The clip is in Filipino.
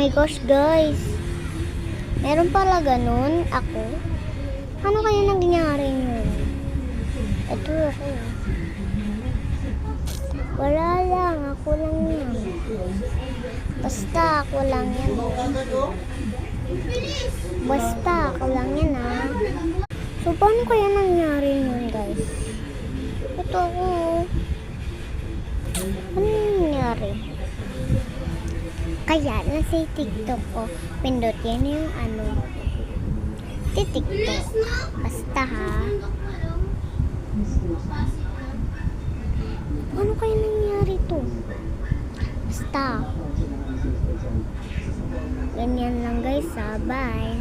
my gosh, guys. Meron pala ganun ako. Ano kaya nangyari yun? Ito ako. Wala lang. Ako lang yan. Basta ako lang yan. Basta ako lang yan, ha. So, paano kaya nangyari yun, guys? Ito ako. Ano nangyari? Kaya, nasa TikTok ko. Pindutin yung ano. TikTok. Basta, ha. Ano kaya nangyari to? Basta. Ganyan lang, guys, ha. Bye.